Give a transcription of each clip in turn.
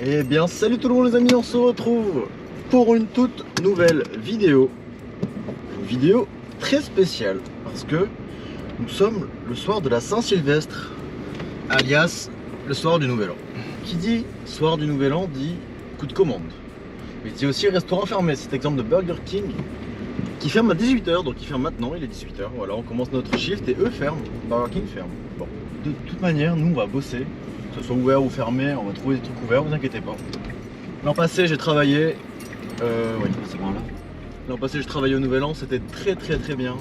Eh bien salut tout le monde les amis, on se retrouve pour une toute nouvelle vidéo. Une vidéo très spéciale parce que nous sommes le soir de la Saint-Sylvestre, alias le soir du Nouvel An. Qui dit soir du Nouvel An dit coup de commande. Mais dit aussi restaurant fermé, c'est exemple de Burger King qui ferme à 18 h, donc il ferme maintenant, il est 18 h. Voilà, on commence notre shift et eux ferment, Burger King ferme. Bon, de toute manière, nous on va bosser. Que ce soit ouvert ou fermé, on va trouver des trucs ouverts, vous inquiétez pas. L'an passé j'ai travaillé, oui c'est par là. L'an passé j'ai travaillé au Nouvel An, c'était très bien.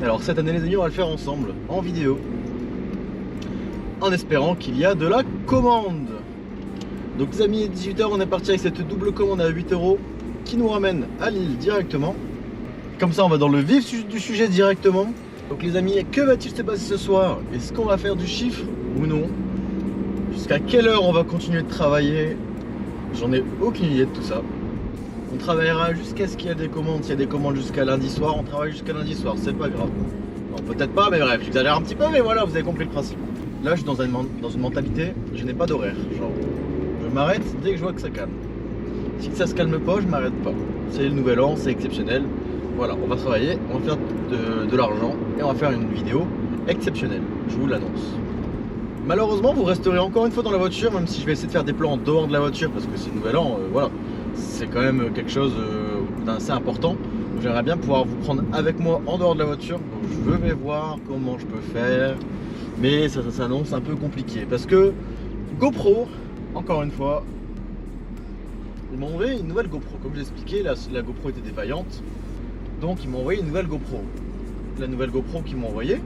Alors cette année les amis on va le faire ensemble, en vidéo, en espérant qu'il y a de la commande. Donc les amis, 18 h on est parti avec cette double commande à 8 € qui nous ramène à Lille directement. Comme ça on va dans le vif du sujet directement. Donc les amis, que va-t-il se passer ce soir? Est-ce qu'on va faire du chiffre ou non? Jusqu'à quelle heure on va continuer de travailler? J'en ai aucune idée de tout ça. On travaillera jusqu'à ce qu'il y ait des commandes. S'il y a des commandes jusqu'à lundi soir, on travaille jusqu'à lundi soir, c'est pas grave. Non, peut-être pas, mais bref, j'exagère un petit peu, mais voilà, vous avez compris le principe. Là, je suis dans une mentalité, je n'ai pas d'horaire. Genre, je m'arrête dès que je vois que ça calme. Si ça se calme pas, je m'arrête pas. C'est le Nouvel An, c'est exceptionnel. Voilà, on va travailler, on va faire de l'argent et on va faire une vidéo exceptionnelle. Je vous l'annonce. Malheureusement, vous resterez encore une fois dans la voiture, même si je vais essayer de faire des plans en dehors de la voiture parce que c'est le Nouvel An, voilà, c'est quand même quelque chose d'assez important. J'aimerais bien pouvoir vous prendre avec moi en dehors de la voiture, donc je vais voir comment je peux faire, mais ça s'annonce un peu compliqué parce que GoPro, encore une fois, ils m'ont envoyé une nouvelle GoPro. Comme je l'ai expliqué, la GoPro était défaillante, donc ils m'ont envoyé une nouvelle GoPro. La nouvelle GoPro qu'ils m'ont envoyée,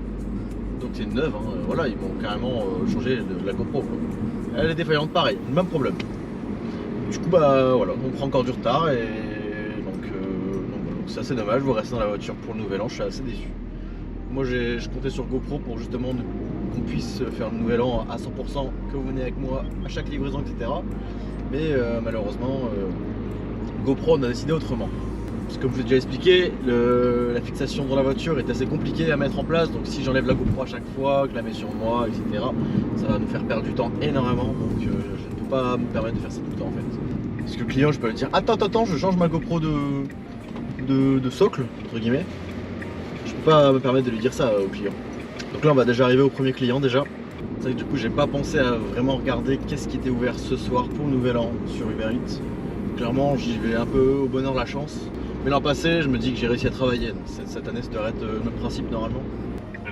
donc c'est une neuve, hein. Voilà, ils vont carrément changer de la GoPro, quoi. Elle est défaillante, pareil, le même problème. Du coup, bah voilà, on prend encore du retard et donc c'est assez dommage. Vous restez dans la voiture pour le Nouvel An, je suis assez déçu. Moi, je comptais sur GoPro pour justement qu'on puisse faire le Nouvel An à 100%, que vous venez avec moi à chaque livraison, etc. Mais malheureusement, GoPro on a décidé autrement. Parce que comme je vous ai déjà expliqué, la fixation dans la voiture est assez compliquée à mettre en place. Donc si j'enlève la GoPro à chaque fois, que je la mets sur moi, etc., ça va nous faire perdre du temps énormément. Donc je ne peux pas me permettre de faire ça tout le temps en fait. Parce que le client, je peux lui dire attends, je change ma GoPro de socle, entre guillemets. Je peux pas me permettre de lui dire ça au client. Donc là on va déjà arriver au premier client déjà. C'est vrai que du coup j'ai pas pensé à vraiment regarder qu'est-ce qui était ouvert ce soir pour le Nouvel An sur Uber Eats. Clairement j'y vais un peu au bonheur de la chance. Mais l'an passé, je me dis que j'ai réussi à travailler. Donc cette année, ça devrait être le même principe normalement.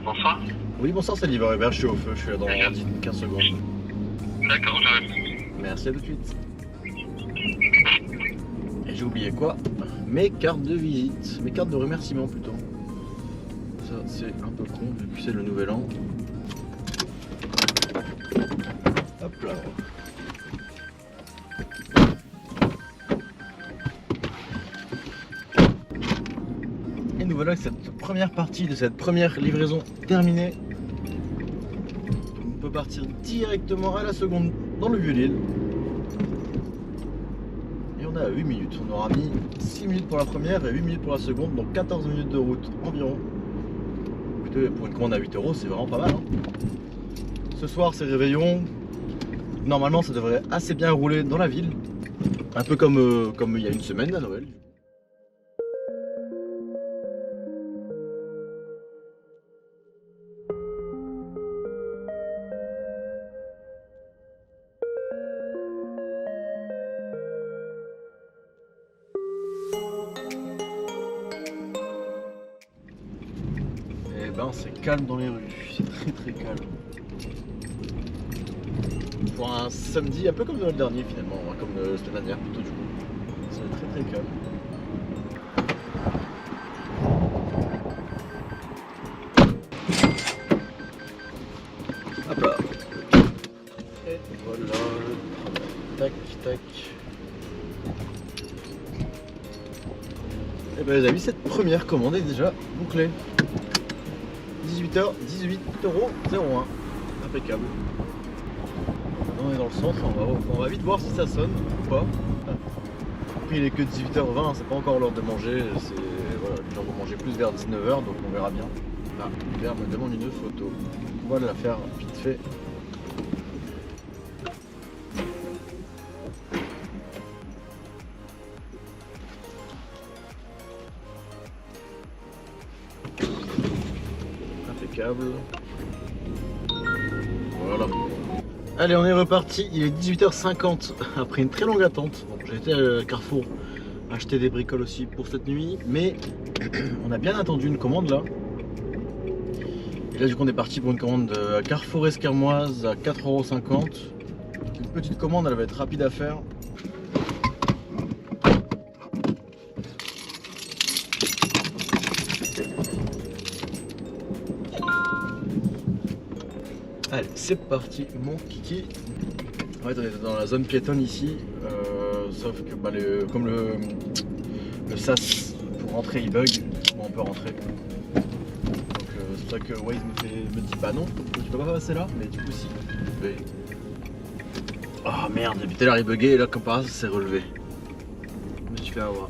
Bonsoir. Oui, bonsoir, c'est Liver Hubert, je suis au feu, je suis là dans 15 secondes. D'accord, j'arrive. Merci, à tout de suite. Et j'ai oublié quoi? Mes cartes de visite, mes cartes de remerciement plutôt. Ça, c'est un peu con, vu que c'est le Nouvel An. Hop là. Nous voilà avec cette première partie de cette première livraison terminée. On peut partir directement à la seconde dans le Vieux-Lille. Et on est à 8 minutes. On aura mis 6 minutes pour la première et 8 minutes pour la seconde, donc 14 minutes de route environ. Écoutez, pour une commande à 8 €, c'est vraiment pas mal, hein. Ce soir, c'est réveillon. Normalement, ça devrait assez bien rouler dans la ville. Un peu comme il y a une semaine à Noël. Eh ben c'est calme dans les rues, c'est très calme. Pour un samedi, un peu comme le dernier finalement, hein, comme la semaine dernière plutôt du coup. C'est très calme. Hop là. Et voilà. Tac. Et ben les amis, cette première commande est déjà bouclée. 18 h, 18,01 €. Impeccable. On est dans le centre, on va vite voir si ça sonne ou pas. Après il est que 18 h 20, c'est pas encore l'heure de manger. Voilà, les gens vont manger plus vers 19 h, donc on verra bien. Là, Hubert me demande une photo. On va la faire vite fait. câble. Voilà. Allez, on est reparti, il est 18h50 après une très longue attente. Bon, j'ai été à Carrefour acheter des bricoles aussi pour cette nuit, mais on a bien attendu une commande là. Et là du coup on est parti pour une commande à Carrefour Esquermoise à 4,50 €. Une petite commande, elle va être rapide à faire. Allez, c'est parti, mon kiki. En fait, on est dans la zone piétonne ici, sauf que bah, comme le sas pour rentrer il bug, bon, on peut rentrer. Donc c'est pour ça que Waze me dit bah non, tu peux pas passer là, mais du coup si. Oui. Oh merde, depuis tout à l'heure il buguait et là comme par hasard ça s'est relevé. Je me suis fait avoir.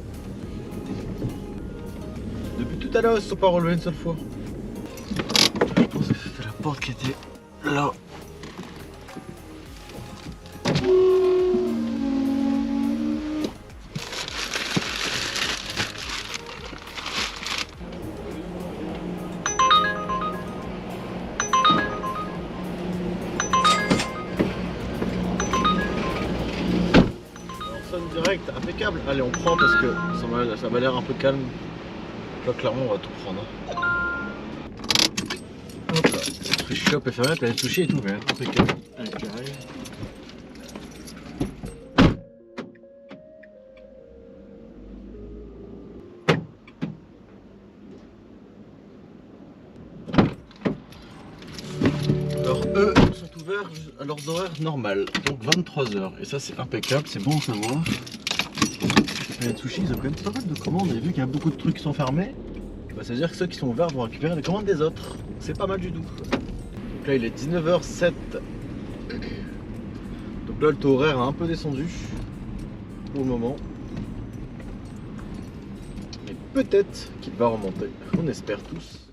Depuis tout à l'heure ils se sont pas relevés une seule fois. Je pense que c'était la porte qui était là. Direct, impeccable. Allez, on prend parce que ça m'a l'air un peu calme. Là, clairement, on va tout prendre. Hop là, cette free shop est fermée, elle est touchée et tout, mais impeccable. Allez, j'arrive. Alors, eux sont ouverts à leurs horaires normales, donc 23 h. Et ça, c'est impeccable, c'est bon à savoir. Les sushis, ils ont quand même pas mal de commandes, et vu qu'il y a beaucoup de trucs qui sont fermés, bah, ça veut dire que ceux qui sont ouverts vont récupérer les commandes des autres. C'est pas mal du tout. Donc là il est 19h07. Donc là le taux horaire a un peu descendu pour le moment. Mais peut-être qu'il va remonter. On espère tous.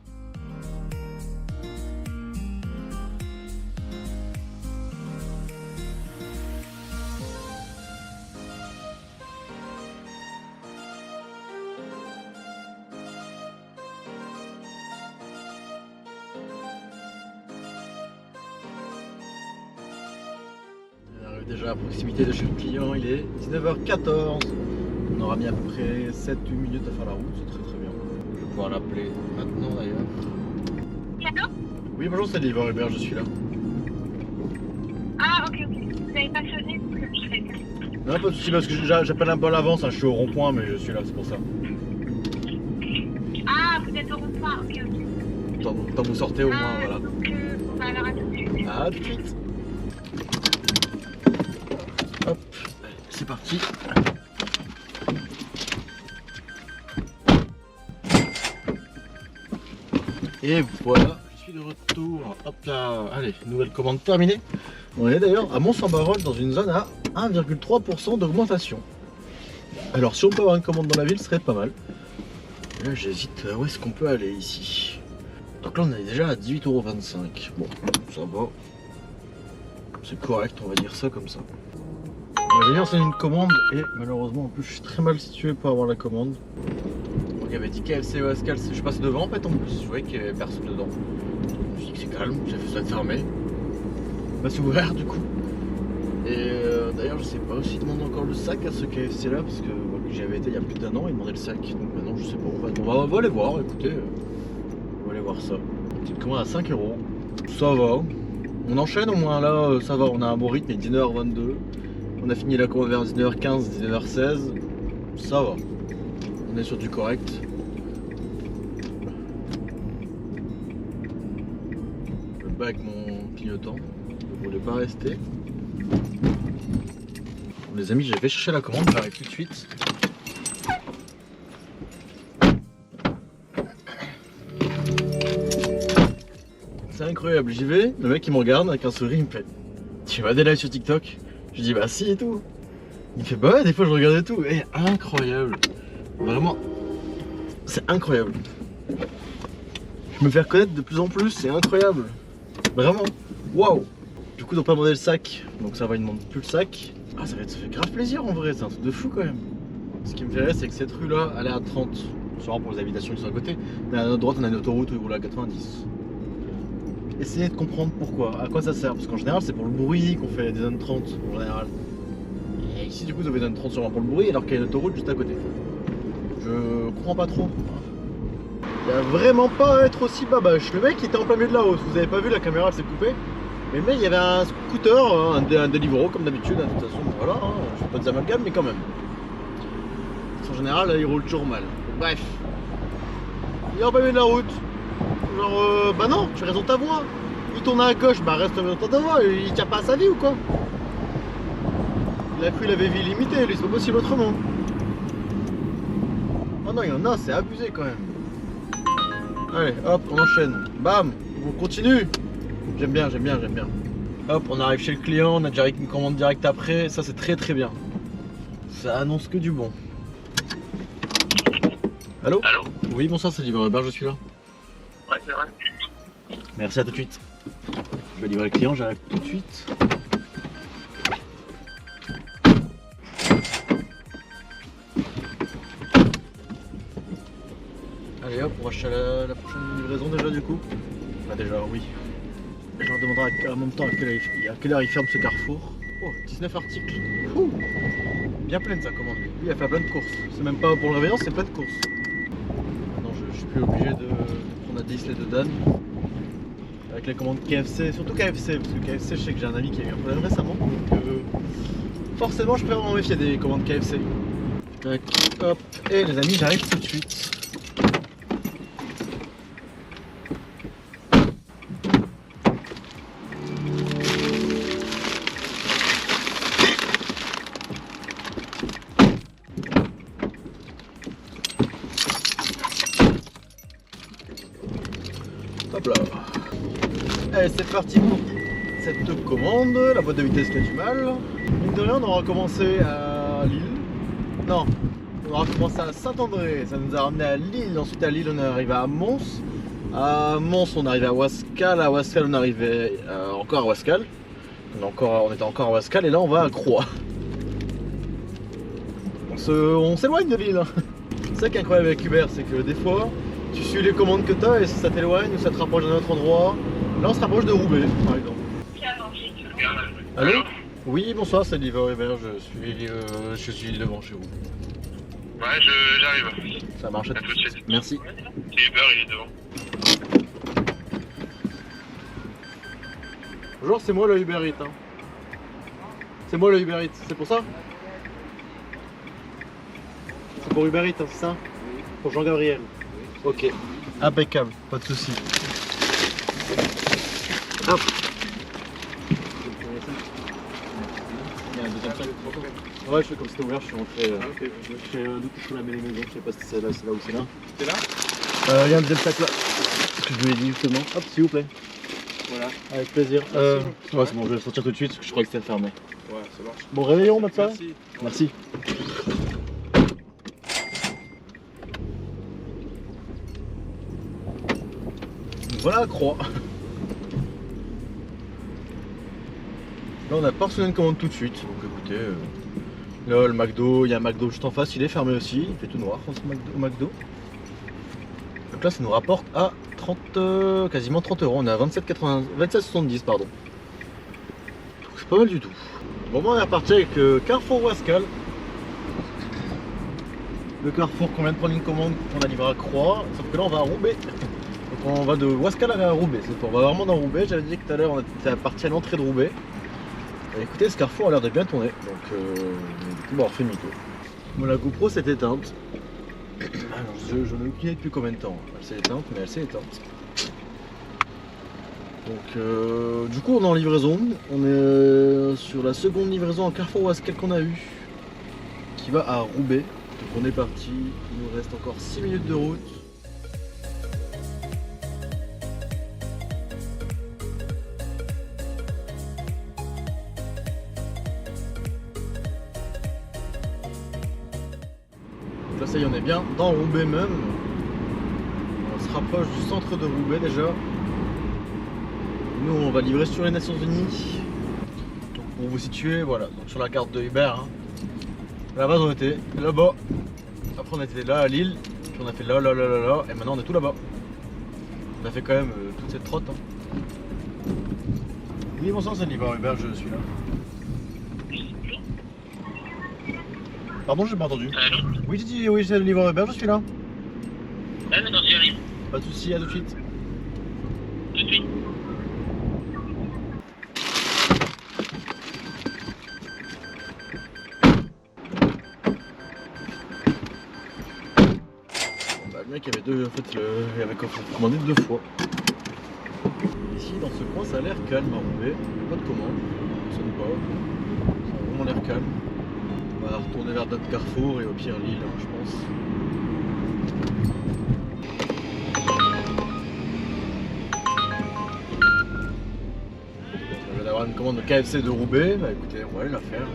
Déjà à proximité de chez le client, il est 19h14. On aura mis à peu près 7-8 minutes à faire la route, c'est très très bien. Je vais pouvoir l'appeler maintenant d'ailleurs. Allô? Oui bonjour, c'est Livreur Hubert, je suis là. Ah ok, vous n'avez pas sonné donc je fais ça. Non pas de soucis parce que j'appelle un peu à l'avance, hein, je suis au rond-point mais je suis là, c'est pour ça. Ah vous êtes au rond-point, ok. Tant vous sortez au moins, voilà. Donc on va alors à tout de suite. À tout de suite. Hop, c'est parti. Et voilà, je suis de retour. Hop là, allez, nouvelle commande terminée. On est d'ailleurs à Mont-Saint-Barol dans une zone à 1,3% d'augmentation. Alors si on peut avoir une commande dans la ville, ce serait pas mal. Et là j'hésite, où est-ce qu'on peut aller ici? Donc là on est déjà à 18,25 €. Bon, ça va. C'est correct, on va dire ça comme ça. J'ai lancé une commande et malheureusement en plus je suis très mal situé pour avoir la commande. Donc il y avait dit KFC ou Ascal, je passe devant en fait en plus, je voyais qu'il n'y avait personne dedans. Je me suis dit que c'est calme, j'ai fait ça fermé. Bah c'est ouvert du coup. Et d'ailleurs je sais pas s'ils demandent encore le sac à ce KFC là parce que j'y avais été il y a plus d'1 an, ils demandaient le sac. Donc maintenant je sais pas, on va aller voir, écoutez. On va aller voir ça. Une petite commande à 5 €. Ça va. On enchaîne au moins là, ça va, on a un bon rythme, il est 19h22. On a fini la commande vers 19h15, 19h16. Ça va. On est sur du correct. Je me bats avec mon clignotant. Je voulais pas rester. Bon, les amis, je vais chercher la commande, j'arrive tout de suite. C'est incroyable, j'y vais, le mec il me regarde avec un sourire, il me fait "Tu vas des lives sur TikTok?" Je dis "Bah si et tout." Il me fait "Bah ouais, des fois je regarde et tout." Et incroyable. Vraiment, c'est incroyable. Je me fais reconnaître de plus en plus, c'est incroyable. Vraiment, waouh. Du coup, ils n'ont pas demandé le sac, donc ça va, ils ne demandent plus le sac. Ah, ça fait grave plaisir en vrai, c'est un truc de fou quand même. Ce qui me fait rire, c'est que cette rue là, elle est à 30, sûrement pour les habitations qui sont à côté. Mais à notre droite, on a une autoroute où il roule à 90. essayez de comprendre pourquoi, à quoi ça sert. Parce qu'en général, c'est pour le bruit qu'on fait des zones 30 en général. Et ici, du coup, vous avez des zones 30 sûrement pour le bruit alors qu'il y a une autoroute juste à côté. Je comprends pas trop. Il va vraiment pas être aussi babache. Le mec il était en plein milieu de la route. Vous avez pas vu, la caméra elle s'est coupée. Mais le mec il y avait un scooter, un Deliveroo comme d'habitude. De toute façon, voilà, hein, je fais pas des amalgames, mais quand même. En général, il roule toujours mal. Bref. Il est en plein milieu de la route. Genre, bah non, tu restes dans ta voie. Il tourne à gauche, bah reste dans ta voie. Il tient pas à sa vie ou quoi? Il a cru qu'il avait vie limitée, lui, c'est pas possible autrement. Oh non, il y en a, c'est abusé quand même. Allez, hop, on enchaîne. Bam, on continue. J'aime bien, j'aime bien, j'aime bien. Hop, on arrive chez le client, on a direct une commande directe après. Ça, c'est très très bien. Ça annonce que du bon. Allô? Allô? Oui, bonsoir, c'est livreur Hubert, je suis là. Ouais, c'est vrai. Merci, à tout de suite. Je vais livrer le client, j'arrive tout de suite. Allez hop, on va acheter la prochaine livraison déjà du coup. Bah déjà oui. Je leur demanderai en même temps à quelle heure il ferme ce carrefour. Oh, 19 articles. Ouh. Bien pleine sa commande. Lui, il a fait plein de courses. C'est même pas pour le réveillon, c'est plein de courses. Maintenant je suis plus obligé de prendre la 10 de Dan. Avec les commandes KFC, surtout KFC, parce que KFC je sais que j'ai un ami qui a eu un problème récemment. Donc forcément je préfère m'en méfier des commandes KFC. Tac, hop, et les amis j'arrive tout de suite. Hop là. Allez, c'est parti pour cette commande. La boîte de vitesse qui a du mal. Mine de rien, on aura commencé à Lille. Non, on aura commencé à Saint-André. Ça nous a ramené à Lille. Ensuite, à Lille, on est arrivé à Mons. À Mons, on est arrivé à Ouascal. À Ouascal, on est arrivé encore à Ouascal. On était encore à Ouascal. Et là, on va à Croix. On s'éloigne de Lille. C'est ça qui est incroyable avec Uber, c'est que des fois, tu suis les commandes que tu as et ça t'éloigne ou ça te rapproche d'un autre endroit. Là on se rapproche de Roubaix par exemple. Allô? Oui, bonsoir, c'est livreur Hubert, je suis devant chez vous. Ouais, j'arrive. Ça marche, à À tout de suite. Merci. C'est Uber, il est devant. Bonjour, c'est moi le Uber Eats. Hein. C'est moi le Uber Eats, c'est pour ça? C'est pour Uber Eats, hein, c'est ça? Pour Jean-Gabriel. Ok, impeccable, pas de soucis. Hop. Il y a un deuxième sac. Ouais, je fais comme c'était ouvert, je suis rentré. Je fais la mêlée maison, je sais pas si c'est là ou c'est là. C'est là? Il y a un deuxième sac là. C'est ce que je lui ai dit justement. Hop, s'il vous plaît. Voilà. Avec plaisir. Ouais, c'est bon, je vais le sortir tout de suite parce que je crois que c'était fermé. Ouais, ça marche. Bon, réveillon, notre soirée. Merci. Merci. Voilà la croix. Là on a pas reçu une commande tout de suite, donc écoutez, là le McDo, il y a un McDo juste en face, il est fermé aussi, il fait tout noir au McDo. Donc là ça nous rapporte à 30, quasiment 30 €, on est à 27,70 pardon. Donc c'est pas mal du tout. Bon moi on est reparti avec Carrefour Ouascal. Le Carrefour qu'on vient de prendre une commande qu'on a livré à Croix, sauf que là on va à Roubaix. Donc on va de Ouascal à Roubaix, on va vraiment dans Roubaix, j'avais dit que tout à l'heure on était parti à l'entrée de Roubaix. Et écoutez, ce carrefour a l'air de bien tourner, donc du coup on refait mytho. Bon, la GoPro s'est éteinte. Alors je n'ai aucune idée depuis combien de temps. Elle s'est éteinte, mais elle s'est éteinte. Donc du coup on est en livraison, on est sur la seconde livraison à Carrefour Ouascal qu'on a eu, qui va à Roubaix. Donc on est parti, il nous reste encore 6 minutes de route. Là ça y est, on est bien dans Roubaix même. On se rapproche du centre de Roubaix déjà. Nous on va livrer sur les Nations Unies. Donc pour vous situer, voilà, donc sur la carte de Uber. Hein. À la base on était là-bas. Après on était là à Lille. Puis on a fait là, et maintenant on est tout là-bas. On a fait quand même toute cette trotte. Hein. Oui, bonsoir, c'est le livreur Uber, je suis là. Pardon, j'ai pas entendu. Allô? Oui, j'ai dit oui, c'est le livreur Uber, je suis là. Ah, d'accord, j'y arrive. Pas de soucis, à tout de suite. Tout de suite. Bah, le mec avait deux. En fait, il avait commandé 2 fois. Ici, dans ce coin, ça a l'air calme à Roubaix. Pas de commande, ça sonne pas. Ça a vraiment l'air calme. On va retourner vers notre carrefour et au pire Lille, je pense. Je viens d'avoir une commande de KFC de Roubaix. Bah écoutez, on va aller la faire.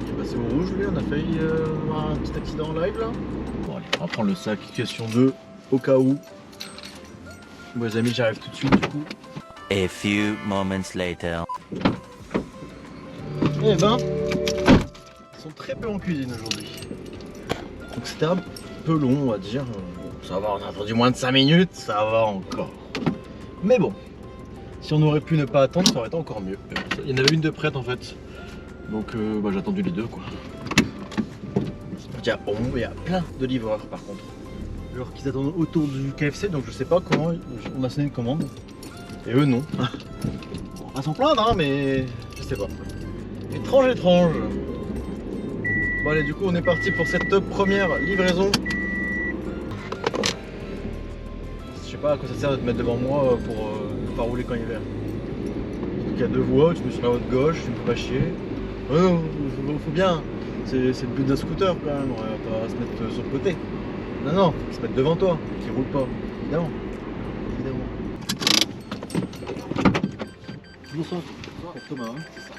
Il est passé au rouge lui, on a failli avoir un petit accident en live là. Bon allez, on va prendre le sac, question 2, au cas où. Bon les amis, j'arrive tout de suite du coup. A few moments later. Eh ben, ils sont très peu en cuisine aujourd'hui. Donc c'était un peu long on va dire. Bon, ça va, on a attendu moins de 5 minutes, ça va encore. Mais bon, si on aurait pu ne pas attendre, ça aurait été encore mieux. Il y en avait une de prête en fait. Donc bah, j'ai attendu les deux quoi. Il y a plein de livreurs par contre. Alors qu'ils attendent autour du KFC, donc je sais pas comment on a sonné une commande. Et eux non. On va pas s'en plaindre hein, mais je sais pas. Étrange, étrange. Bon allez, du coup on est parti pour cette première livraison. Je sais pas à quoi ça sert de te mettre devant moi pour ne pas rouler quand il est vert. Il y a 2 voies, tu mets sur la haute gauche, tu me fais pas chier. Faut bien. C'est le but d'un scooter quand même, on va pas se mettre sur le côté. Non, non, faut se mettre devant toi, qui roule pas. Évidemment. Évidemment. Bonsoir. Bonsoir. Pour Thomas, hein, c'est ça.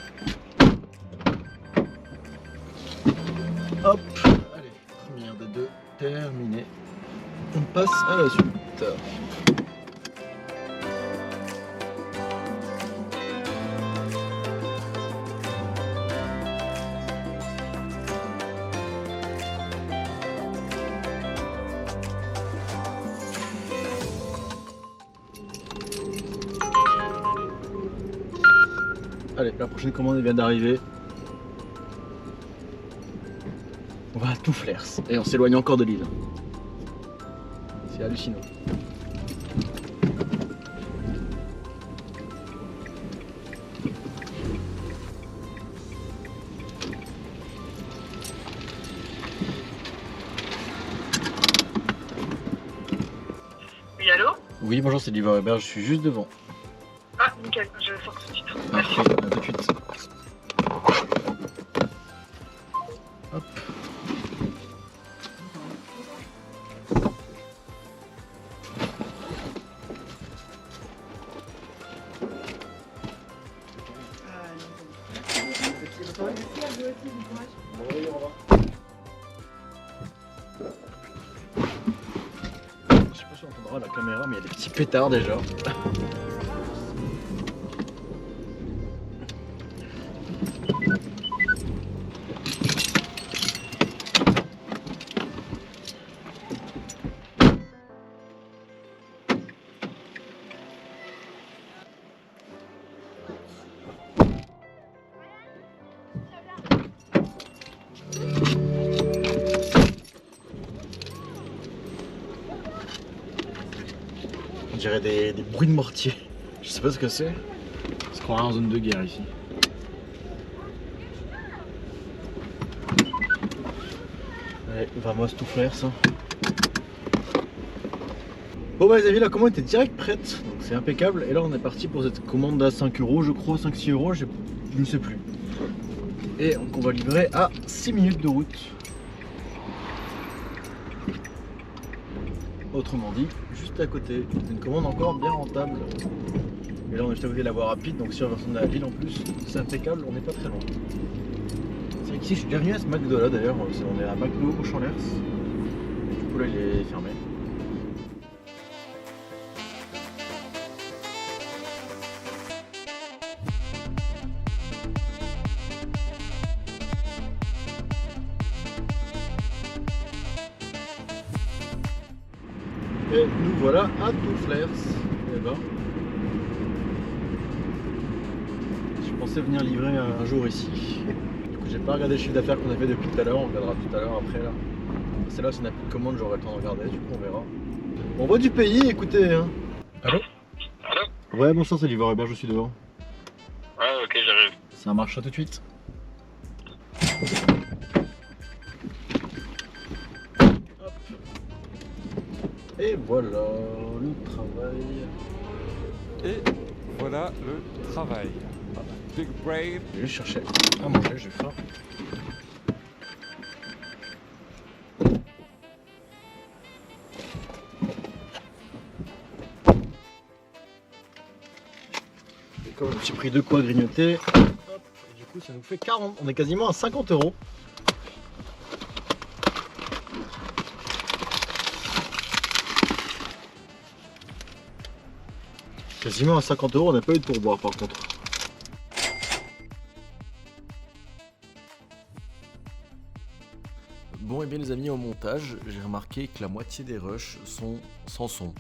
Hop, allez, première des 2 terminée. On passe à la suite. Allez, la prochaine commande vient d'arriver. On va à Touflers et on s'éloigne encore de l'île. C'est hallucinant. Oui, allô? Oui, bonjour, c'est Livreur Uber, je suis juste devant. Ah, nickel, je sors tout de suite. Parfait, à tout de suite. Hop. Je sais pas si on entendra la caméra, mais il y a des petits pétards déjà. On dirait des bruits de mortier. Je sais pas ce que c'est. On se croirait en zone de guerre ici. Allez, vamos Touflers. Bon bah les amis, la commande était direct prête, donc c'est impeccable. Et là on est parti pour cette commande à 5 €, je crois, 5-6 €, je ne sais plus. Et donc on va livrer à 6 minutes de route. Autrement dit, juste à côté. C'est une commande encore bien rentable. Et là on est juste à côté de la voie rapide, donc si on va retourner à la ville en plus, c'est impeccable, on n'est pas très loin. C'est vrai qu'ici je suis déjà venu à ce McDo là d'ailleurs, on est à McDo au Champ-Lers. Du coup là il est fermé. Et nous voilà à Touflers. Eh ben, je pensais venir livrer un jour ici. Du coup, j'ai pas regardé le chiffre d'affaires qu'on a fait depuis tout à l'heure. On regardera tout à l'heure après là. C'est là, si on n'a plus de commande, j'aurai le temps de regarder. Du coup, on verra. On voit du pays, écoutez. Hein. Allô? Allô? Ouais, bonsoir, c'est livreur Hubert, je suis devant. Ouais, ok, j'arrive. Ça marche tout de suite. Hop. Et voilà le travail. Et voilà le travail. Big brain. Je vais juste chercher à manger, j'ai faim. Et comme j'ai pris de quoi grignoter, hop, et du coup ça nous fait 40, on est quasiment à 50 €. Quasiment à 50 €, on n'a pas eu de pourboire par contre. Bon et bien les amis, au montage, j'ai remarqué que la moitié des rushs sont sans son.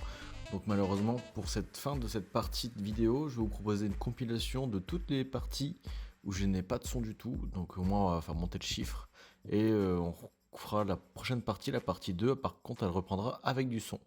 Donc malheureusement pour cette fin de cette partie de vidéo, je vais vous proposer une compilation de toutes les parties où je n'ai pas de son du tout. Donc au moins on va faire monter le chiffre. Et on fera la prochaine partie, la partie 2, par contre elle reprendra avec du son.